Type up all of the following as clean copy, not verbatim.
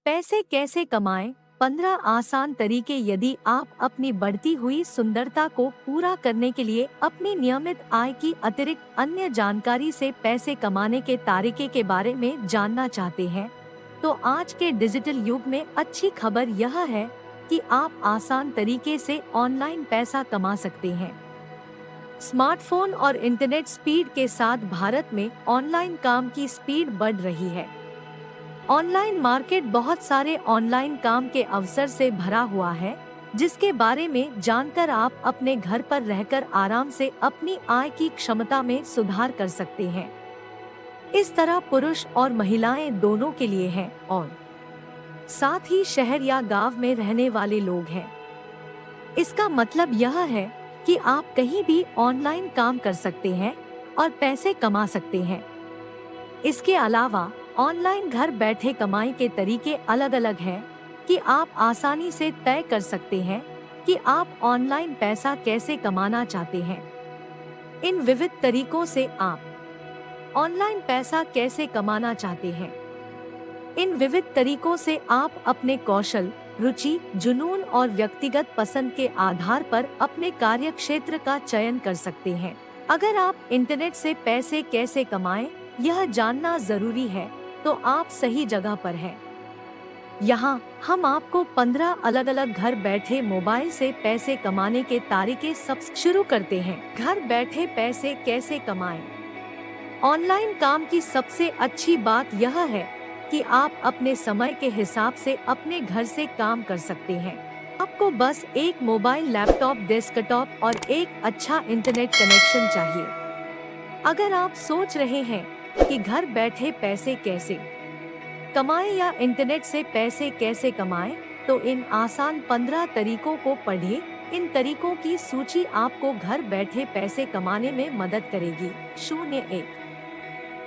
पैसे कैसे कमाएं? 15 आसान तरीके। यदि आप अपनी बढ़ती हुई सुंदरता को पूरा करने के लिए अपनी नियमित आय की अतिरिक्त अन्य जानकारी से पैसे कमाने के तरीके के बारे में जानना चाहते हैं, तो आज के डिजिटल युग में अच्छी खबर यह है कि आप आसान तरीके से ऑनलाइन पैसा कमा सकते हैं। स्मार्टफोन और इंटरनेट स्पीड के साथ भारत में ऑनलाइन काम की स्पीड बढ़ रही है। ऑनलाइन मार्केट बहुत सारे ऑनलाइन काम के अवसर से भरा हुआ है, जिसके बारे में जानकर आप अपने घर पर रहकर आराम से अपनी आय की क्षमता में सुधार कर सकते हैं। इस तरह पुरुष और महिलाएं दोनों के लिए है, और साथ ही शहर या गांव में रहने वाले लोग हैं। इसका मतलब यह है कि आप कहीं भी ऑनलाइन काम कर सकते हैं और पैसे कमा सकते हैं। इसके अलावा ऑनलाइन घर बैठे कमाई के तरीके अलग अलग हैं कि आप आसानी से तय कर सकते हैं कि आप ऑनलाइन पैसा कैसे कमाना चाहते हैं। इन विविध तरीकों से आप ऑनलाइन पैसा कैसे कमाना चाहते हैं। इन विविध तरीकों से आप अपने कौशल, रुचि, जुनून और व्यक्तिगत पसंद के आधार पर अपने कार्यक्षेत्र का चयन कर सकते हैं। अगर आप इंटरनेट से पैसे कैसे कमाएं, यह जानना जरूरी है, तो आप सही जगह पर हैं। यहाँ हम आपको 15 अलग अलग घर बैठे मोबाइल से पैसे कमाने के तरीके सब शुरू करते हैं। घर बैठे पैसे कैसे कमाएं? ऑनलाइन काम की सबसे अच्छी बात यह है कि आप अपने समय के हिसाब से अपने घर से काम कर सकते हैं। आपको बस एक मोबाइल, लैपटॉप, डेस्कटॉप और एक अच्छा इंटरनेट कनेक्शन चाहिए। अगर आप सोच रहे हैं कि घर बैठे पैसे कैसे कमाएं या इंटरनेट से पैसे कैसे कमाएं, तो इन आसान 15 तरीकों को पढ़ें। इन तरीकों की सूची आपको घर बैठे पैसे कमाने में मदद करेगी। 01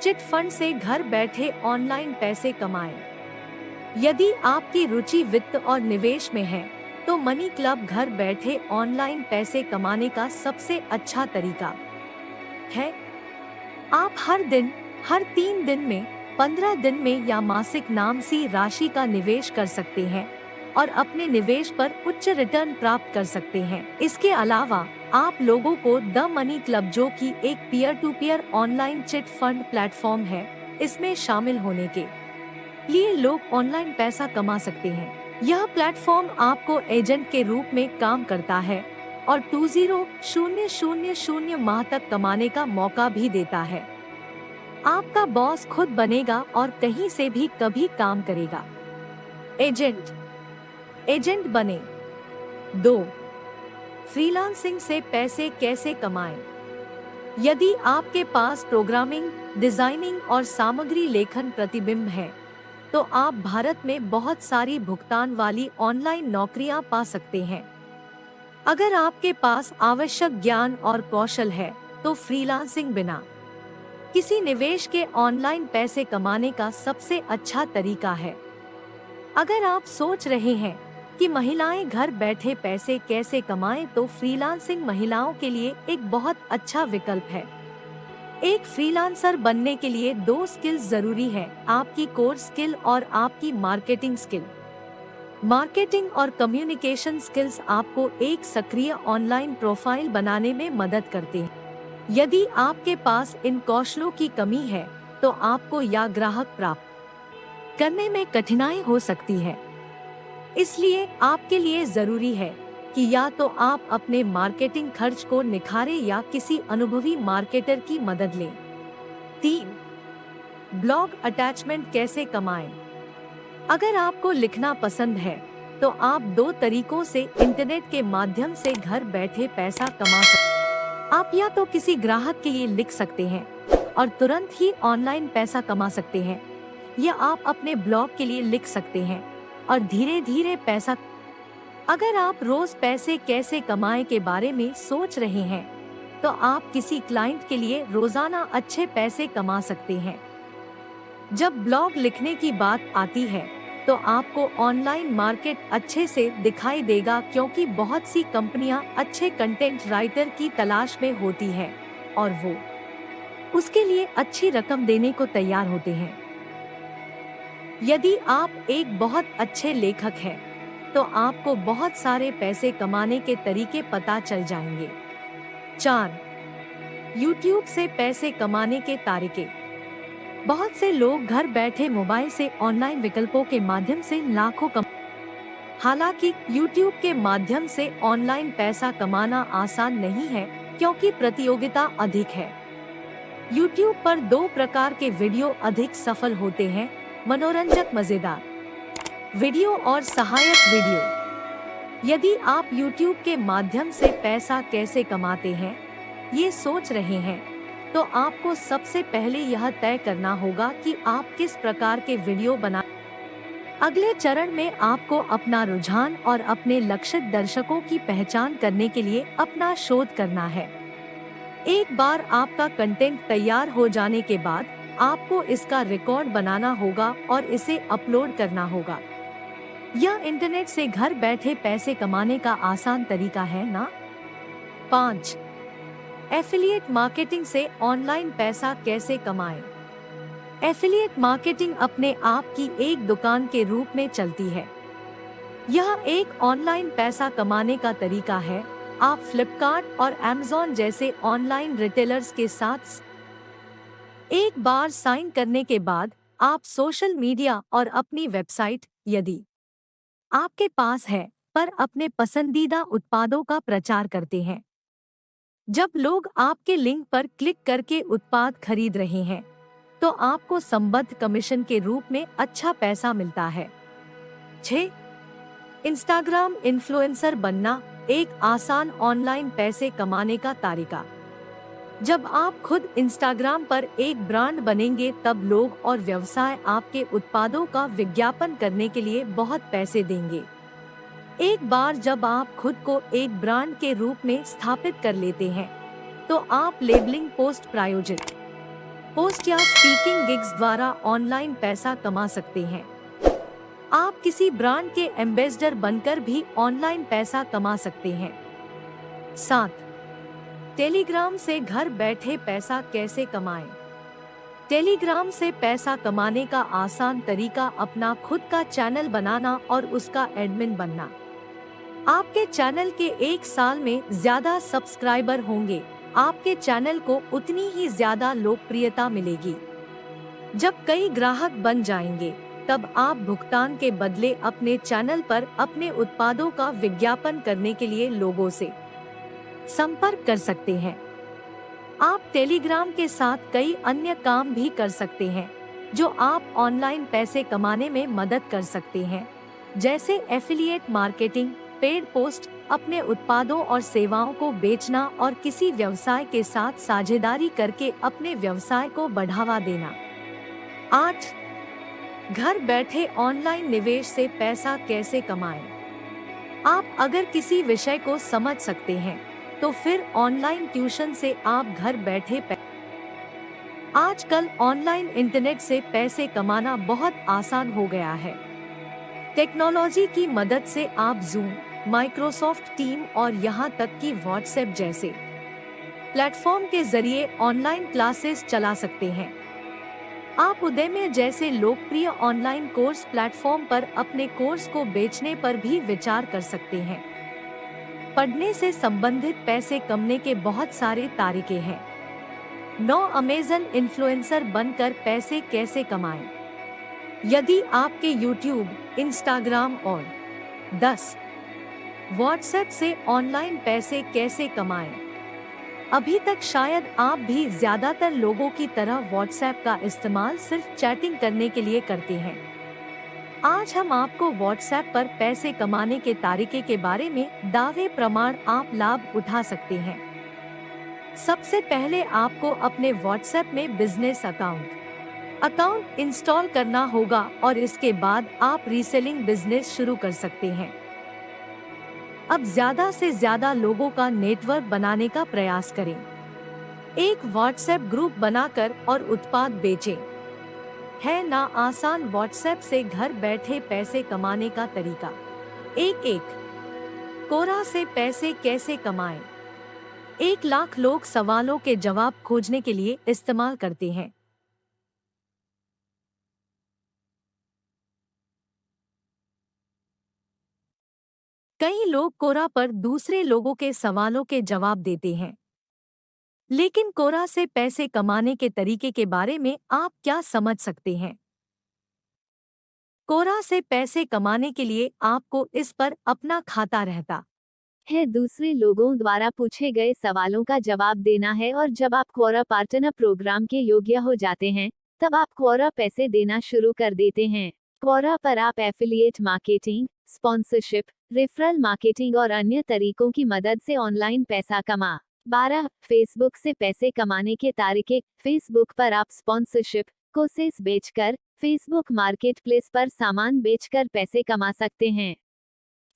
चिट फंड से घर बैठे ऑनलाइन पैसे कमाएं। यदि आपकी रुचि वित्त और निवेश में है, तो मनी क्लब घर बैठे ऑनलाइन पैसे कमाने का सबसे अच्छा तरीका है। आप हर दिन, हर 3 दिन में, 15 दिन में या मासिक नाम सी राशि का निवेश कर सकते हैं और अपने निवेश पर उच्च रिटर्न प्राप्त कर सकते हैं। इसके अलावा आप लोगों को द मनी क्लब, जो कि एक peer to peer online chit fund platform है, इसमें शामिल होने के लिए लोग ऑनलाइन पैसा कमा सकते हैं। यह प्लेटफॉर्म आपको एजेंट के रूप में काम करता है और 20,000 माह तक कमाने का मौका भी देता है। आपका बॉस खुद बनेगा और कहीं से भी कभी काम करेगा। एजेंट बने। 2 फ्रीलांसिंग से पैसे कैसे कमाएं? यदि आपके पास प्रोग्रामिंग, डिजाइनिंग और सामग्री लेखन प्रतिबिंब है, तो आप भारत में बहुत सारी भुगतान वाली ऑनलाइन नौकरियां पा सकते हैं। अगर आपके पास आवश्यक ज्ञान और कौशल है, तो फ्रीलांसिंग बिना किसी निवेश के ऑनलाइन पैसे कमाने का सबसे अच्छा तरीका है। अगर आप सोच रहे हैं कि महिलाएं घर बैठे पैसे कैसे कमाएं, तो फ्रीलांसिंग महिलाओं के लिए एक बहुत अच्छा विकल्प है। एक फ्रीलांसर बनने के लिए 2 स्किल्स जरूरी है, आपकी कोर स्किल और आपकी मार्केटिंग स्किल। मार्केटिंग और कम्युनिकेशन स्किल्स आपको एक सक्रिय ऑनलाइन प्रोफाइल बनाने में मदद करते हैं। यदि आपके पास इन कौशलों की कमी है, तो आपको या ग्राहक प्राप्त करने में कठिनाई हो सकती है। इसलिए आपके लिए जरूरी है कि या तो आप अपने मार्केटिंग खर्च को निखारें या किसी अनुभवी मार्केटर की मदद लें। 3 ब्लॉग अटैचमेंट कैसे कमाएं? अगर आपको लिखना पसंद है, तो आप 2 तरीकों से इंटरनेट के माध्यम से घर बैठे पैसा कमा सकते हैं। आप या तो किसी ग्राहक के लिए लिख सकते हैं और तुरंत ही ऑनलाइन पैसा कमा सकते हैं, या आप अपने ब्लॉग के लिए लिख सकते हैं और धीरे धीरे पैसा। अगर आप रोज पैसे कैसे कमाएं के बारे में सोच रहे हैं, तो आप किसी क्लाइंट के लिए रोजाना अच्छे पैसे कमा सकते हैं। जब ब्लॉग लिखने की बात आती है, तो आपको ऑनलाइन मार्केट अच्छे से दिखाई देगा, क्योंकि बहुत सी कंपनियां अच्छे कंटेंट राइटर की तलाश में होती है और वो उसके लिए अच्छी रकम देने को तैयार होते हैं। यदि आप एक बहुत अच्छे लेखक हैं, तो आपको बहुत सारे पैसे कमाने के तरीके पता चल जाएंगे। 4. YouTube से पैसे कमाने के तरीके। बहुत से लोग घर बैठे मोबाइल से ऑनलाइन विकल्पों के माध्यम से लाखों कम। हालांकि YouTube के माध्यम से ऑनलाइन पैसा कमाना आसान नहीं है, क्योंकि प्रतियोगिता अधिक है। YouTube पर दो प्रकार के वीडियो अधिक सफल होते हैं: मनोरंजक मजेदार वीडियो और सहायक वीडियो। यदि आप YouTube के माध्यम से पैसा कैसे कमाते हैं, ये सोच रहे हैं, तो आपको सबसे पहले यह तय करना होगा कि आप किस प्रकार के वीडियो बना। अगले चरण में आपको अपना रुझान और अपने लक्षित दर्शकों की पहचान करने के लिए अपना शोध करना है। एक बार आपका कंटेंट तैयार हो जाने के बाद आपको इसका रिकॉर्ड बनाना होगा और इसे अपलोड करना होगा। यह इंटरनेट से घर बैठे पैसे कमाने का आसान तरीका है ना? 5. एफिलिएट मार्केटिंग से ऑनलाइन पैसा कैसे कमाएं? एफिलिएट मार्केटिंग अपने आप की एक दुकान के रूप में चलती है। यह एक ऑनलाइन पैसा कमाने का तरीका है। आप फ्लिपकार्ट और अमेज़न जैसे ऑनलाइन रिटेलर्स के साथ एक बार साइन करने के बाद आप सोशल मीडिया और अपनी वेबसाइट, यदि आपके पास है, पर अपने पसंदीदा उत्पादों का प्रचार करते हैं। जब लोग आपके लिंक पर क्लिक करके उत्पाद खरीद रहे हैं, तो आपको संबद्ध कमीशन के रूप में अच्छा पैसा मिलता है। 6. इंस्टाग्राम इन्फ्लुएंसर बनना एक आसान ऑनलाइन पैसे कमाने का तरीका। जब आप खुद इंस्टाग्राम पर एक ब्रांड बनेंगे, तब लोग और व्यवसाय आपके उत्पादों का विज्ञापन करने के लिए बहुत पैसे देंगे। एक बार जब आप खुद को एक ब्रांड के रूप में स्थापित कर लेते हैं, तो आप लेबलिंग पोस्ट, प्रायोजित पोस्ट या स्पीकिंग गिग्स द्वारा ऑनलाइन पैसा कमा सकते हैं। आप किसी ब्रांड के एम्बेसडर बनकर भी ऑनलाइन पैसा कमा सकते हैं। 7. टेलीग्राम से घर बैठे पैसा कैसे कमाएं? टेलीग्राम से पैसा कमाने का आसान तरीका अपना खुद का चैनल बनाना और उसका एडमिन बनना। आपके चैनल के 1 साल में ज्यादा सब्सक्राइबर होंगे, आपके चैनल को उतनी ही ज्यादा लोकप्रियता मिलेगी। जब कई ग्राहक बन जाएंगे, तब आप भुगतान के बदले अपने चैनल पर अपने उत्पादों का विज्ञापन करने के लिए लोगों से संपर्क कर सकते हैं। आप टेलीग्राम के साथ कई अन्य काम भी कर सकते हैं, जो आप ऑनलाइन पैसे कमाने में मदद कर सकते हैं, जैसे एफिलिएट मार्केटिंग, पेड पोस्ट, अपने उत्पादों और सेवाओं को बेचना और किसी व्यवसाय के साथ साझेदारी करके अपने व्यवसाय को बढ़ावा देना। 8. घर बैठे ऑनलाइन निवेश से पैसा कैसे कमाएं? आप अगर किसी विषय को समझ सकते हैं, तो फिर ऑनलाइन ट्यूशन से आप घर बैठे आजकल ऑनलाइन इंटरनेट से पैसे कमाना बहुत आसान हो गया है। टेक्नोलॉजी की मदद से आप जूम, माइक्रोसॉफ्ट टीम और यहाँ तक कि व्हाट्सएप जैसे प्लेटफॉर्म के जरिए ऑनलाइन क्लासेस चला सकते हैं। आप उद्यमी जैसे लोकप्रिय ऑनलाइन कोर्स प्लेटफॉर्म पर अपने कोर्स को बेचने पर भी विचार कर सकते हैं। पढ़ने से संबंधित पैसे कमाने के बहुत सारे तरीके हैं। 9. अमेज़न इन्फ्लुएंसर बनकर पैसे कैसे कमाएं? यदि आपके YouTube, इंस्टाग्राम और 10. व्हाट्सएप से ऑनलाइन पैसे कैसे कमाएं? अभी तक शायद आप भी ज्यादातर लोगों की तरह व्हाट्सएप का इस्तेमाल सिर्फ चैटिंग करने के लिए करते हैं। आज हम आपको व्हाट्सएप पर पैसे कमाने के तरीके के बारे में दावे प्रमाण आप लाभ उठा सकते हैं। सबसे पहले आपको अपने व्हाट्सएप में बिजनेस अकाउंट इंस्टॉल करना होगा और इसके बाद आप रीसेलिंग बिजनेस शुरू कर सकते हैं। अब ज्यादा से ज्यादा लोगों का नेटवर्क बनाने का प्रयास करें। एक व्हाट्सएप ग्रुप बनाकर और उत्पाद बेचें। है ना आसान व्हाट्सएप से घर बैठे पैसे कमाने का तरीका? 1. कोरा से पैसे कैसे कमाएं? 1 लाख लोग सवालों के जवाब खोजने के लिए इस्तेमाल करते हैं। कई लोग कोरा पर दूसरे लोगों के सवालों के जवाब देते हैं, लेकिन कोरा से पैसे कमाने के तरीके के बारे में आप क्या समझ सकते हैं? कोरा से पैसे कमाने के लिए आपको इस पर अपना खाता रहता है, दूसरे लोगों द्वारा पूछे गए सवालों का जवाब देना है, और जब आप क्वोरा पार्टनर प्रोग्राम के योग्य हो जाते हैं, तब आप क्वोरा पैसे देना शुरू कर देते हैं। क्वोरा पर आप affiliate marketing, sponsorship, referral marketing और अन्य तरीकों की मदद से ऑनलाइन पैसा कमा 12 फेसबुक से पैसे कमाने के तरीके। फेसबुक पर आप स्पॉन्सरशिप कोर्सेस बेचकर, फेसबुक मार्केटप्लेस पर सामान बेचकर पैसे कमा सकते हैं।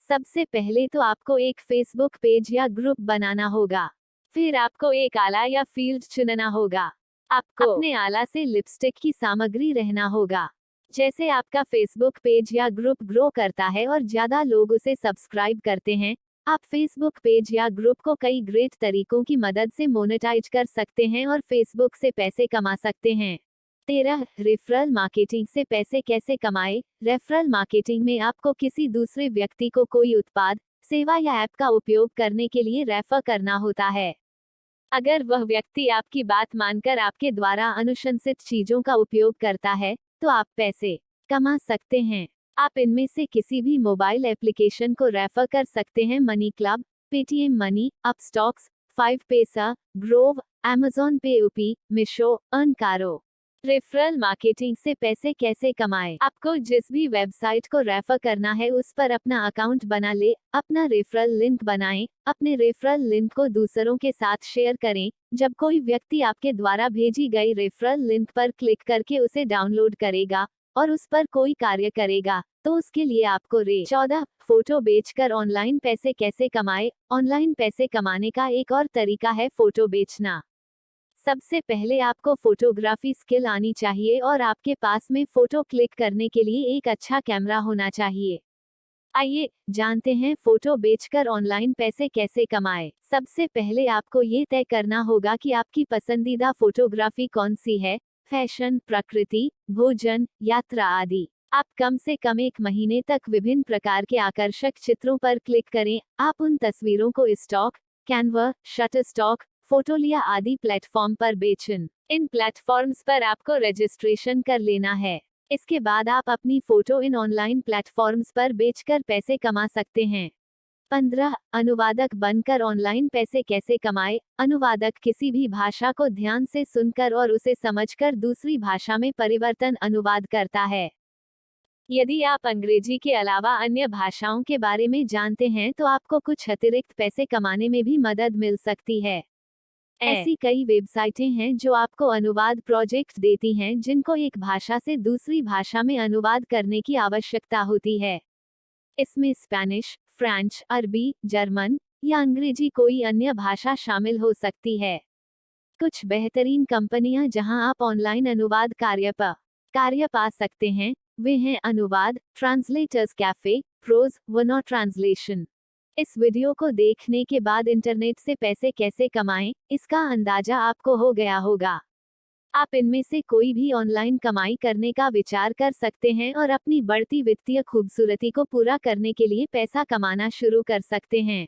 सबसे पहले तो आपको एक फेसबुक पेज या ग्रुप बनाना होगा। फिर आपको एक आला या फील्ड चुनना होगा। आपको अपने आला से लिपस्टिक की सामग्री रहना होगा। जैसे आपका फेसबुक पेज या ग्रुप ग्रो करता है और ज्यादा लोग उसे सब्सक्राइब करते हैं, आप फेसबुक पेज या ग्रुप को कई ग्रेट तरीकों की मदद से मोनेटाइज कर सकते हैं और फेसबुक से पैसे कमा सकते हैं। 13 रेफरल मार्केटिंग से पैसे कैसे कमाएं। रेफरल मार्केटिंग में आपको किसी दूसरे व्यक्ति को कोई उत्पाद, सेवा या ऐप का उपयोग करने के लिए रेफर करना होता है। अगर वह व्यक्ति आपकी बात मानकर आपके द्वारा अनुशंसित चीजों का उपयोग करता है, तो आप पैसे कमा सकते हैं। आप इनमें से किसी भी मोबाइल एप्लीकेशन को रेफर कर सकते हैं। Money club, Paytm money, Upstox, 5 पैसा, ग्रोव, अमेज़न पे, यूपी, मीशो, अर्नकारो। रेफरल मार्केटिंग से पैसे कैसे कमाएं। आपको जिस भी वेबसाइट को रेफर करना है उस पर अपना अकाउंट बना ले, अपना रेफरल लिंक बनाएं, अपने रेफरल लिंक को दूसरों के साथ शेयर करें। जब कोई व्यक्ति आपके द्वारा भेजी गई रेफरल लिंक पर क्लिक करके उसे डाउनलोड करेगा और उस पर कोई कार्य करेगा, तो उसके लिए आपको 14 फोटो बेचकर ऑनलाइन पैसे कैसे कमाएं। ऑनलाइन पैसे कमाने का एक और तरीका है फोटो बेचना। सबसे पहले आपको फोटोग्राफी स्किल आनी चाहिए और आपके पास में फोटो क्लिक करने के लिए एक अच्छा कैमरा होना चाहिए। आइए जानते हैं फोटो बेचकर ऑनलाइन पैसे कैसे कमाएं। सबसे पहले आपको ये तय करना होगा कि आपकी पसंदीदा फोटोग्राफी कौन सी है। फैशन, प्रकृति, भोजन, यात्रा आदि। आप कम से कम 1 महीने तक विभिन्न प्रकार के आकर्षक चित्रों पर क्लिक करें। आप उन तस्वीरों को स्टॉक, कैनवा, शटरस्टॉक, फोटोलिया आदि प्लेटफॉर्म पर बेचें। इन प्लेटफॉर्म्स पर आपको रजिस्ट्रेशन कर लेना है। इसके बाद आप अपनी फोटो इन ऑनलाइन प्लेटफॉर्म्स पर बेचकर पैसे कमा सकते हैं। 15 अनुवादक बनकर ऑनलाइन पैसे कैसे कमाएं। अनुवादक किसी भी भाषा को ध्यान से सुनकर और उसे समझकर दूसरी भाषा में परिवर्तन अनुवाद करता है। यदि आप अंग्रेजी के अलावा अन्य भाषाओं के बारे में जानते हैं तो आपको कुछ अतिरिक्त पैसे कमाने में भी मदद मिल सकती है। ऐसी कई वेबसाइटें हैं जो आपको अनुवाद प्रोजेक्ट देती हैं जिनको एक भाषा से दूसरी भाषा में अनुवाद करने की आवश्यकता होती है। इसमें स्पेनिश, फ्रेंच, अरबी, जर्मन या अंग्रेजी कोई अन्य भाषा शामिल हो सकती है। कुछ बेहतरीन कंपनियां जहां आप ऑनलाइन अनुवाद कार्य पा सकते हैं, वे हैं अनुवाद, ट्रांसलेटर्स कैफे, प्रोज, वनो ट्रांसलेशन। इस वीडियो को देखने के बाद इंटरनेट से पैसे कैसे कमाएं, इसका अंदाजा आपको हो गया होगा। आप इनमें से कोई भी ऑनलाइन कमाई करने का विचार कर सकते हैं और अपनी बढ़ती वित्तीय खूबसूरती को पूरा करने के लिए पैसा कमाना शुरू कर सकते हैं।